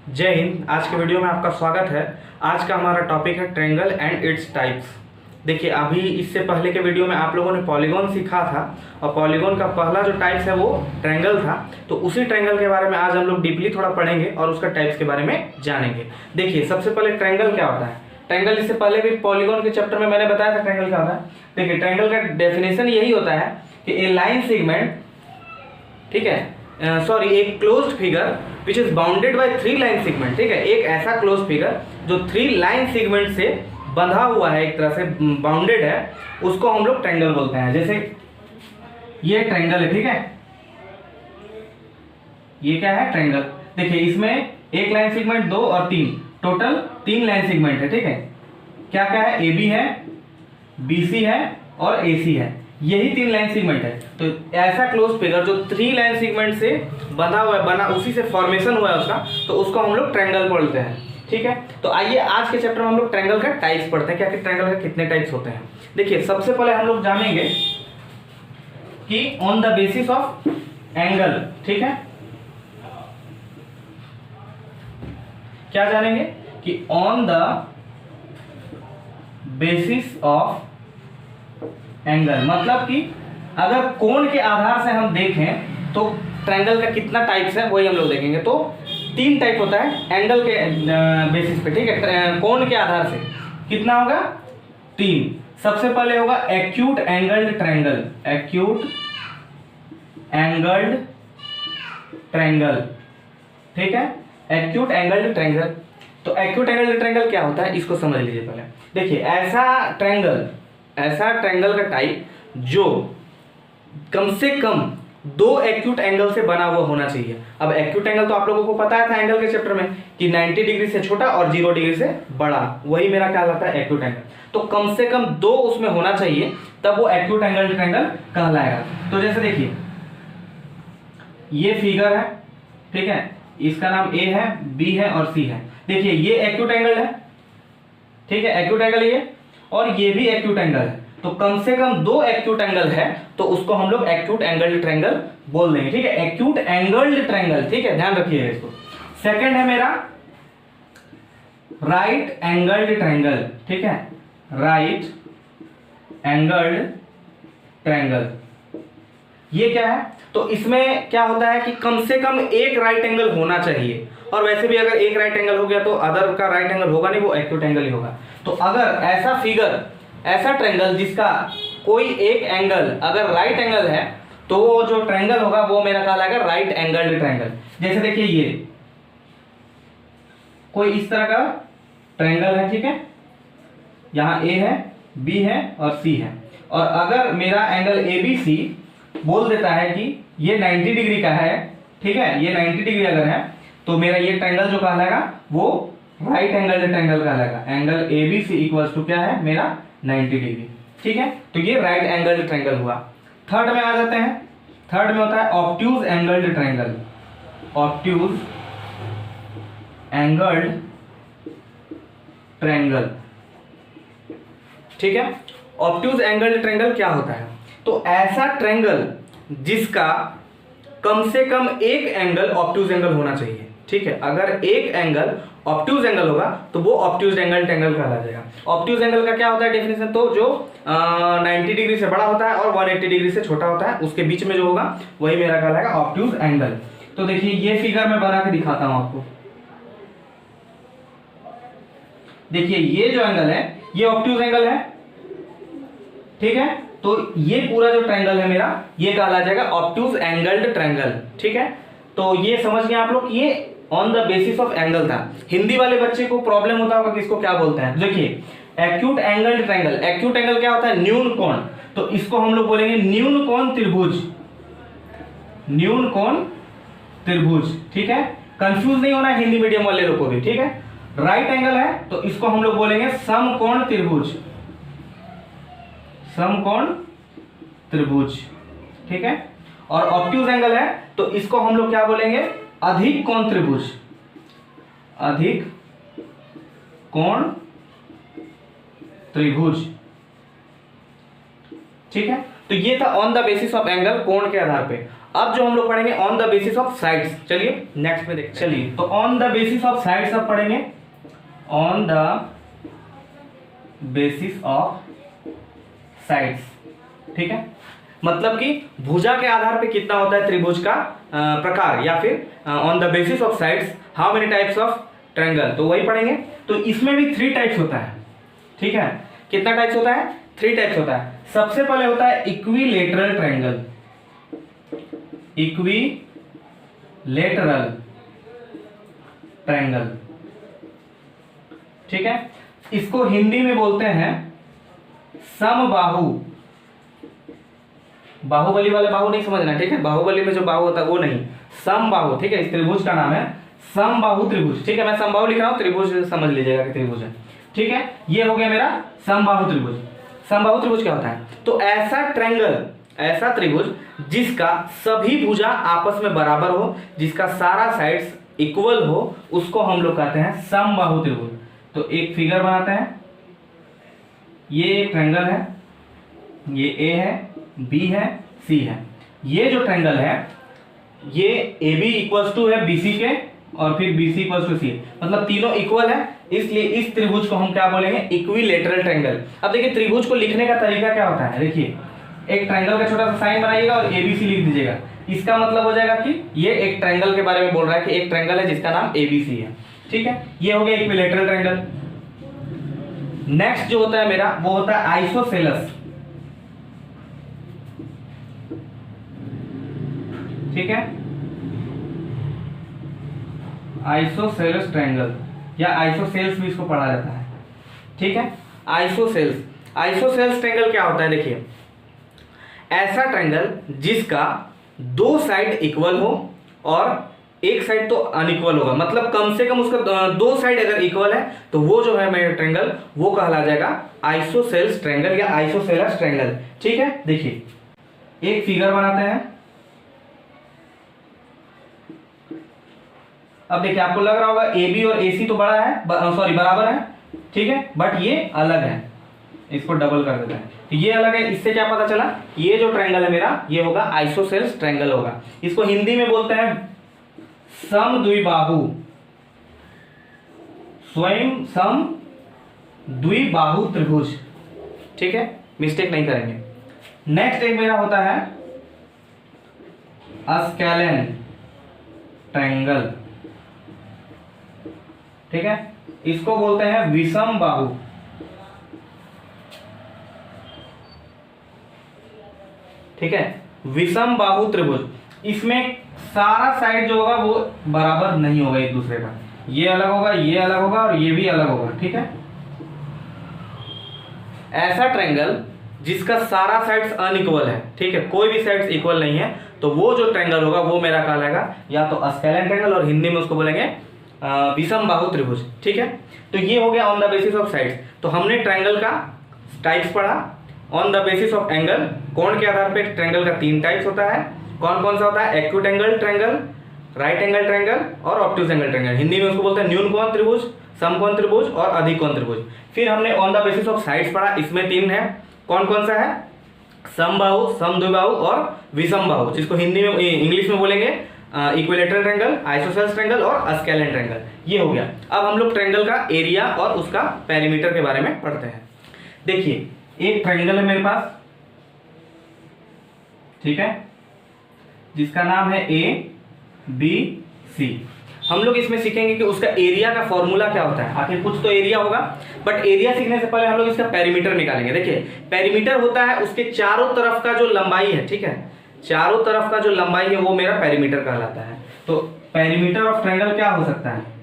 जय हिंद। आज के वीडियो में आपका स्वागत है। आज का हमारा टॉपिक है ट्रायंगल एंड इट्स टाइप्स। देखिए, अभी इससे पहले के वीडियो में आप लोगों ने पॉलीगॉन सीखा था और पॉलीगॉन का पहला जो टाइप्स है वो ट्रायंगल था। तो उसी ट्रायंगल के बारे में आज हम लोग डीपली थोड़ा पढ़ेंगे और उसका टाइप्स के बारे में जानेंगे। देखिए, सबसे पहले ट्रायंगल क्या होता है। ट्रायंगल इससे पहले भी पॉलीगॉन के चैप्टर में मैंने बताया था ट्रायंगल क्या होता है। देखिए, ट्रायंगल का डेफिनेशन यही होता है कि ए लाइन सेगमेंट, ठीक है, एक closed figure which is bounded by 3 line segment. ठीक है, एक ऐसा क्लोज फिगर जो 3 लाइन सेगमेंट से बंधा हुआ है, एक तरह से बाउंडेड है, उसको हम लोग ट्रायंगल बोलते हैं। जैसे ये ट्रायंगल है, ठीक है, ये क्या है, ट्रायंगल। देखिए, इसमें एक लाइन सेगमेंट, 2 और 3, टोटल 3 लाइन सेगमेंट है। ठीक है, क्या क्या है, ए बी है, बी सी है और ए सी है, यही 3 लाइन सेगमेंट है। तो ऐसा क्लोज फिगर जो 3 लाइन सेगमेंट से बंधा हुआ है, बना उसी से फॉर्मेशन हुआ है उसका, तो उसको हम लोग ट्रायंगल बोलते हैं। ठीक है, तो आइए आज के चैप्टर में हम लोग ट्रायंगल का टाइप्स पढ़ते हैं, क्या कि ट्रायंगल के कितने टाइप्स होते हैं। देखिए, सबसे पहले हम लोग जानेंगे कि on the basis of angle, ठीक है, क्या जानेंगे कि on the basis of angle, मतलब कि अगर कोण के आधार से हम देखें तो ट्रायंगल का कितना टाइप्स है वही हम लोग देखेंगे। तो 3 टाइप होता है एंगल के बेसिस पे, ठीक है, कोण के आधार से कितना होगा, 3। सबसे पहले होगा acute angled triangle, acute angled triangle, ठीक है, एक्यूट एंगल्ड ट्रायंगल। तो एक्यूट एंगल्ड ट्रायंगल क्या होता है, इसको समझ लीजिए पहले। देखिए, ऐसा ट्रायंगल का टाइप जो कम से कम 2 एक्यूट एंगल से बना हुआ होना चाहिए। अब एक्यूट एंगल तो आप लोगों को पता है था एंगल के चैप्टर में कि 90 डिग्री से छोटा और 0 डिग्री से बड़ा, वही मेरा क्या कहलाता है, एक्यूट एंगल। तो कम से कम 2 उसमें होना चाहिए, तब वो एक्यूट एंगल ट्रायंगल कहलाएगा। तो जैसे देखिए, ये फिगर है, ठीक है, इसका नाम ए है, बी है और सी है। देखिए, ये एक्यूट एंगल है, ठीक है, एक्यूट एंगल ये, और ये भी एक्यूट एंगल है। तो कम से कम 2 एक्यूट एंगल है, तो उसको हम लोग एक्यूट एंगल्ड ट्रायंगल बोल देंगे। ठीक है, एक्यूट एंगल्ड ट्रायंगल, ठीक है, ध्यान रखिएगा इसको। सेकंड है मेरा राइट एंगल्ड ट्रायंगल, ठीक है, राइट एंगल्ड ट्रायंगल। ये क्या है, तो इसमें क्या होता है कि कम से कम एक राइट एंगल होना चाहिए, और वैसे भी अगर एक राइट एंगल हो गया तो अदर का राइट एंगल होगा नहीं, वो एक्यूट एंगल ही होगा। तो अगर ऐसा फिगर, ऐसा ट्रायंगल जिसका कोई एक एंगल अगर राइट एंगल है, तो वो जो ट्रायंगल होगा वो मेरा कहलाएगा राइट एंगल्ड ट्रायंगल। जैसे देखिए, ये कोई इस तरह का ट्रायंगल है, ठीक है, यहाँ ए है, बी है और सी है, और अगर मेरा एंगल ए बी सी बोल देता है कि ये 90 डिग्री का है, ठीक है, ये 90 डिग्री अगर है, तो मेरा ये ट्रायंगल जो कहलाएगा वो राइट एंगल ट्रायंगल कहलाएगा। Angle A B C equals to क्या है, मेरा 90 डिग्री, ठीक है। तो ये राइट एंगल ट्रायंगल हुआ। थर्ड में आ जाते हैं, थर्ड में होता है obtuse angled triangle, obtuse angled triangle, ठीक है। ऑब्ट्यूज एंगल्ड ट्रायंगल क्या होता है, तो ऐसा ट्रायंगल जिसका कम से कम एक एंगल ऑब्ट्यूज एंगल होना चाहिए, ठीक है। अगर एक एंगल ऑब्ट्यूज एंगल होगा तो वो ऑब्ट्यूज एंगल ट्रायंगल कहला जाएगा। ऑब्ट्यूज एंगल का क्या होता है डेफिनेशन, तो जो 90 डिग्री से बड़ा होता है और 180 डिग्री से छोटा होता है, उसके बीच में जो होगा वही मेरा कहलाएगा ऑब्ट्यूज एंगल। तो देखिए, ये फिगर मैं बना के दिखाता हूं आपको। देखिए, ये जो एंगल है ये ऑब्ट्यूज एंगल है, ठीक है। तो ये पूरा जो ट्रायंगल है मेरा, ये कहला जाएगा ऑब्ट्यूज एंगल्ड ट्रायंगल, ठीक है। तो ये समझ गए आप लोग, ये on the basis of angle था। हिंदी वाले बच्चे को प्रॉब्लम होता होगा कि इसको क्या बोलते हैं। देखिए, acute angled triangle, acute angle क्या होता है, न्यून कोण, तो इसको हम लोग बोलेंगे न्यून कोण त्रिभुज, न्यून कोण त्रिभुज, ठीक है। कंफ्यूज नहीं होना हिंदी मीडियम वाले लोग को भी, ठीक है। राइट एंगल है तो इसको हम लोग बोलेंगे समकोण त्रिभुज, समकोण त्रिभुज, ठीक है। और ऑब्ट्यूज एंगल है तो इसको हम लोग क्या बोलेंगे, अधिक कोण त्रिभुज, अधिक कोण त्रिभुज, ठीक है। तो ये था on the basis of angle, कोण के आधार पे। अब जो हम लोग पढ़ेंगे on the basis of sides, चलिए नेक्स्ट में देखते हैं। चलिए तो on the basis of sides अब पढ़ेंगे, on the basis of sides, ठीक है। मतलब कि भुजा के आधार पे कितना होता है त्रिभुज का प्रकार, या फिर on the basis of sides how many types of triangle, तो वही पढ़ेंगे। तो इसमें भी 3 टाइप्स होता है, ठीक है। कितना टाइप्स होता है? 3 टाइप्स होता है। सबसे पहले होता है इक्विलेटरल ट्रायंगल, इक्विलेटरल ट्रायंगल, ठीक है। इसको हिंदी में बोलते हैं समबाहु। बाहुबली वाले बाहु नहीं समझना, ठीक है। बाहुबली में जो बाहु होता है वो नहीं, समबाहु, ठीक है। इस त्रिभुज का नाम है समबाहु त्रिभुज, ठीक है। मैं समबाहु लिख रहा हूं, त्रिभुज समझ लीजिएगा कि त्रिभुज है, ठीक है। ये हो गया मेरा समबाहु त्रिभुज। समबाहु त्रिभुज क्या होता है? तो ऐसा ट्रायंगल, ऐसा त्रिभुज जिसका सभी भुजा आपस में बराबर हो, जिसका सारा साइड्स इक्वल हो, उसको हम लोग कहते हैं समबाहु त्रिभुज। तो एक फिगर बनाते हैं, ये एक ट्रायंगल है, ये ए है, बी है, सी है। ये जो ट्रायंगल है ये ए बी इक्वल्स टू है बी सी के, और फिर बी सी इक्वल्स टू सी, मतलब तीनों इक्वल है, इसलिए इस त्रिभुज को हम क्या बोलेंगे? Equilateral triangle. अब देखिए त्रिभुज को लिखने का तरीका क्या होता है, देखिए एक ट्रायंगल का छोटा सा साइन बनाइएगा और एबीसी लिख दीजिएगा। इसका मतलब हो जाएगा कि ये एक ट्रायंगल के बारे में बोल रहा है कि एक ट्रायंगल है जिसका नाम एबीसी है, ठीक है। ये हो गया इक्विलेटरल ट्रायंगल। नेक्स्ट जो होता है मेरा वो होता है आइसोसेलस, ठीक है। आइसोसेलस ट्रायंगल या आइसोसेल्स भी इसको पढ़ा जाता है, ठीक है। आइसोसेल्स, आइसोसेल्स ट्रायंगल क्या होता है? देखिए ऐसा ट्रायंगल जिसका 2 साइड इक्वल हो और एक साइड तो अनइक्वल होगा, मतलब कम से कम उसका 2 साइड अगर इक्वल है तो वो जो है मेरा ट्रायंगल वो कहला जाएगा आइसोसेल्स ट्रायंगल या आइसोसेलस ट्रायंगल, ठीक है। देखिए एक फिगर बनाते हैं। अब देखिए आपको लग रहा होगा ए बी और ए सी तो बड़ा है, सॉरी बराबर है, ठीक है, बट ये अलग है। इसको डबल कर देते हैं, तो ये अलग है। इससे क्या पता चला? ये जो ट्रायंगल है मेरा ये होगा आइसोसेल्स ट्रायंगल होगा। इसको हिंदी में बोलते हैं समद्विबाहु, स्वयं समद्विबाहु त्रिभुज, ठीक है, मिस्टेक नहीं करेंगे। नेक्स्ट एक मेरा होता है स्केलेन ट्रायंगल, ठीक है। इसको बोलते हैं विषम बाहु, ठीक है, विषम बाहु त्रिभुज। इसमें सारा साइड जो होगा वो बराबर नहीं होगा एक दूसरे का, ये अलग होगा, ये अलग होगा और ये भी अलग होगा, ठीक है। ऐसा ट्रायंगल जिसका सारा साइड्स अनइक्वल है, ठीक है, कोई भी साइड्स इक्वल नहीं है, तो वो जो ट्रायंगल होगा वो मेरा कहलाएगा या तो स्केलेन ट्रायंगल और हिंदी में उसको बोलेंगे विषम बाहु त्रिभुज, ठीक है। तो ये हो गया on the basis of sides. तो हमने ट्रायंगल का टाइप्स पढ़ा। On the basis of angle, कोण के आधार पे ट्रायंगल का 3 टाइप्स होता है। कौन कौन सा होता है? Acute angle triangle, right angle triangle और ऑब्ट्यूज एंगल ट्रायंगल। हिंदी में उसको बोलते हैं न्यून कोण त्रिभुज, समकोण त्रिभुज और अधिक कोण त्रिभुज। फिर हमने on the basis of sides पढ़ा, इसमें 3 है। कौन कौन सा है? समबाहु, समद्विबाहु और विषम बाहु, जिसको हिंदी में इंग्लिश में बोलेंगे इक्विलेटरल ट्रायंगल, आइसोसेल्स ट्रायंगल और स्केलेन ट्रायंगल। ये हो गया। अब हम लोग ट्रायंगल का एरिया और उसका पेरीमीटर के बारे में पढ़ते हैं। देखिए एक ट्रायंगल है मेरे पास, ठीक है, जिसका नाम है ए बी सी। हम लोग इसमें सीखेंगे कि उसका एरिया का फॉर्मूला क्या होता है। आखिर कुछ तो एरिया होगा, बट एरिया सीखने से पहले हम लोग इसका पेरीमीटर निकालेंगे। देखिए पेरीमीटर होता है उसके चारों तरफ का जो लंबाई है, ठीक है, चारों तरफ का जो लंबाई है वो मेरा पेरीमीटर कहलाता है। तो पेरीमीटर ऑफ ट्रायंगल क्या हो सकता है?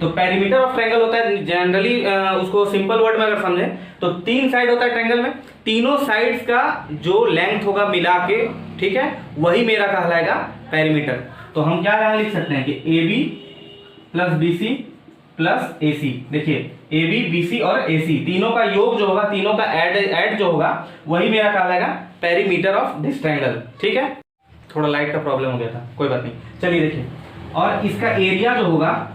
तो पेरीमीटर ऑफ ट्रायंगल होता है जनरली, उसको सिंपल वर्ड में अगर समझें तो 3 साइड होता है ट्रायंगल में, तीनों साइड्स का जो लेंथ होगा मिला के, ठीक है, वही मेरा कहलाएगा पेरीमीटर। तो हम क्या यहाँ लिख सकते हैं कि A B plus B C plus A C. देखिए ए बी बी सी और ए सी तीनों का योग जो होगा, तीनों का ऐड जो होगा वही मेरा कहलाएगा पेरीमीटर ऑफ दिस ट्रायंगल, ठीक है। थोड़ा लाइट का प्रॉब्लम हो गया था, कोई बात नहीं। चलिए देखिए, और इसका एरिया जो होगा,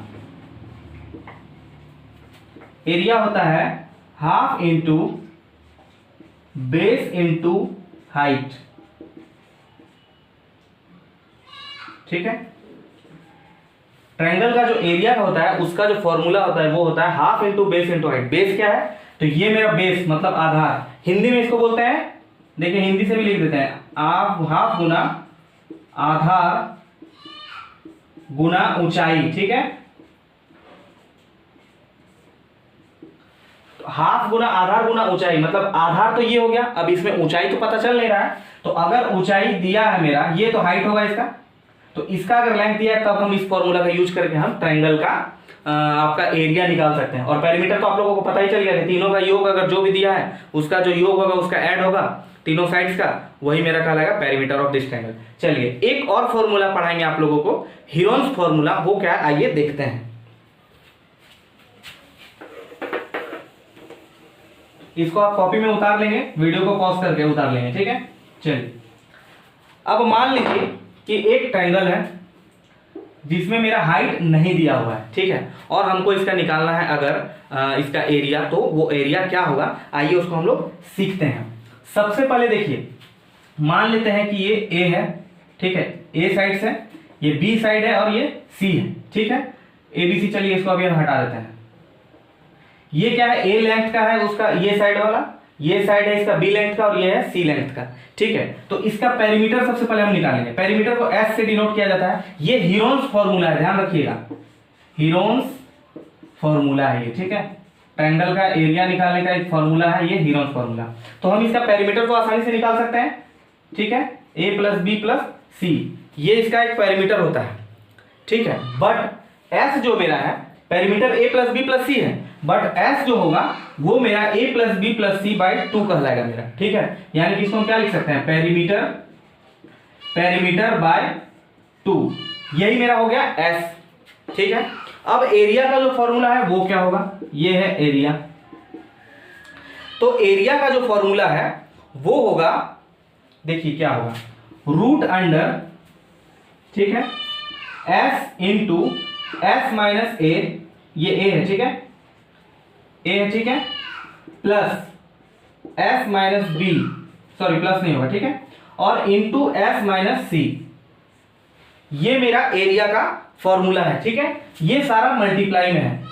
एरिया होता है half into base into height, ठीक है। ट्रायंगल का जो एरिया का होता है उसका जो फॉर्मूला होता है वो होता है half into base into height. Base क्या है, तो ये मेरा बेस मतलब आधार, हिंदी में इसको बोलते हैं, देखिए हिंदी से भी लिख देते हैं, हाफ गुना आधार गुना ऊंचाई, ठीक है। हाफ गुना आधार गुना ऊंचाई, मतलब आधार तो ये हो गया, अब इसमें ऊंचाई तो पता चल नहीं रहा है, तो अगर ऊंचाई दिया है मेरा, ये तो हाइट होगा इसका, तो इसका अगर लेंथ दिया है तब हम इस फॉर्मूला का यूज करके हम ट्रायंगल का आपका एरिया निकाल सकते हैं। और पेरीमीटर तो आप लोगों को पता ही चल गया कि तीनों का योग अगर जो भी दिया है उसका जो योग होगा उसका ऐड होगा तीनों साइड्स का, वही मेरा कहलाएगा पेरीमीटर ऑफ दिस ट्रायंगल। चलिए एक और फॉर्मूला पढ़ाएंगे आप लोगों को, हीरोन्स फॉर्मूला, वो क्या है आइए देखते हैं। इसको आप कॉपी में उतार लेंगे, वीडियो को पॉज करके उतार लेंगे, ठीक है। चलिए अब मान लीजिए कि एक ट्रायंगल है जिसमें मेरा हाइट नहीं दिया हुआ है, ठीक है, और हमको इसका निकालना है अगर इसका एरिया, तो वो एरिया क्या होगा आइए उसको हम लोग सीखते हैं। सबसे पहले देखिए मान लेते हैं कि ये ए है, ठीक है, ए साइड से, ये बी साइड है और ये सी है, ठीक है, ए बी सी। चलिए इसको अभी हम हटा देते हैं। ये क्या है, ए लेंथ का है उसका ये साइड वाला, ये साइड है इसका बी लेंथ का और ये है सी लेंथ का, ठीक है। तो इसका पेरीमीटर सबसे पहले हम निकालेंगे, पेरीमीटर को एस से डिनोट किया जाता है, ये हीरोन्स फॉर्मूला है, ध्यान रखिएगा, हीरोन्स फॉर्मूला है ये, ठीक है। ट्रायंगल का एरिया निकालने का एक फॉर्मूला है ये हीरोन्स फॉर्मूला। तो हम इसका पेरीमीटर को आसानी से निकाल सकते हैं, ठीक है, ए प्लस बी प्लस सी, ये इसका एक पेरीमीटर होता है, ठीक है। बट एस जो मेरा है, perimeter A plus B plus C है, बट एस जो होगा वो मेरा A plus B plus C by 2 कहलाएगा मेरा, ठीक है। यानी कि इसको हम क्या लिख सकते हैं, पेरीमीटर बाय 2, यही मेरा हो गया एस, ठीक है। अब एरिया का जो फॉर्मूला है वो क्या होगा, ये है एरिया। तो एरिया का जो फॉर्मूला है वो होगा, देखिए क्या होगा, रूट अंडर, ठीक है, S into S minus A, ये ए है, ठीक है, ए है, ठीक है, plus S minus B, sorry plus नहीं होगा, ठीक है, और इंटू एस माइनस सी, ये मेरा एरिया का फॉर्मूला है, ठीक है। ये सारा मल्टीप्लाई में है,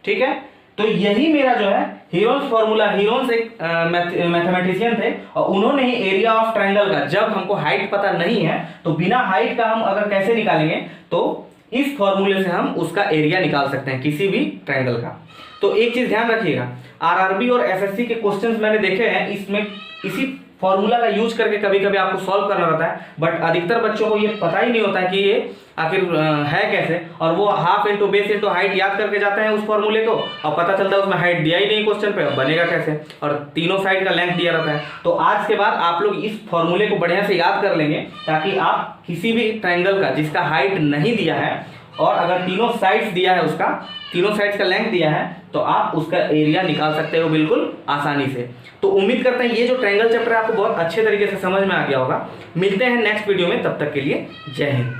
ठीक है। तो यही मेरा जो है हीरोन्स फॉर्मूला, हीरोन्स एक मैथमेटिशियन थे और उन्होंने ही एरिया ऑफ ट्रायंगल का, जब हमको हाइट पता नहीं है तो बिना हाइट का हम अगर कैसे निकालेंगे, तो इस फॉर्मूले से हम उसका एरिया निकाल सकते हैं किसी भी ट्रायंगल का। तो एक चीज ध्यान रखिएगा, आरआरबी और एसएससी के क्वेश्चंस मैंने देखे हैं, इसमें इसी फॉर्मूला का यूज करके कभी कभी आपको सॉल्व करना रहता है, बट अधिकतर बच्चों को ये पता ही नहीं होता है कि ये आखिर है कैसे, और वो half into base into height याद करके जाते हैं उस फॉर्मूले को, और पता चलता है उसमें हाइट दिया ही नहीं क्वेश्चन पे, बनेगा कैसे, और तीनों साइड का लेंथ दिया रहता है। तो आज के बाद आप लोग इस फॉर्मूले को बढ़िया से याद कर लेंगे, ताकि आप किसी भी ट्रायंगल का जिसका हाइट नहीं दिया है और अगर तीनों साइड्स दिया है, उसका तीनों साइड्स का लेंथ दिया है, तो आप उसका एरिया निकाल सकते हो बिल्कुल आसानी से। तो उम्मीद करते हैं ये जो ट्रायंगल चैप्टर है आपको बहुत अच्छे तरीके से समझ में आ गया होगा। मिलते हैं नेक्स्ट वीडियो में, तब तक के लिए जय हिंद।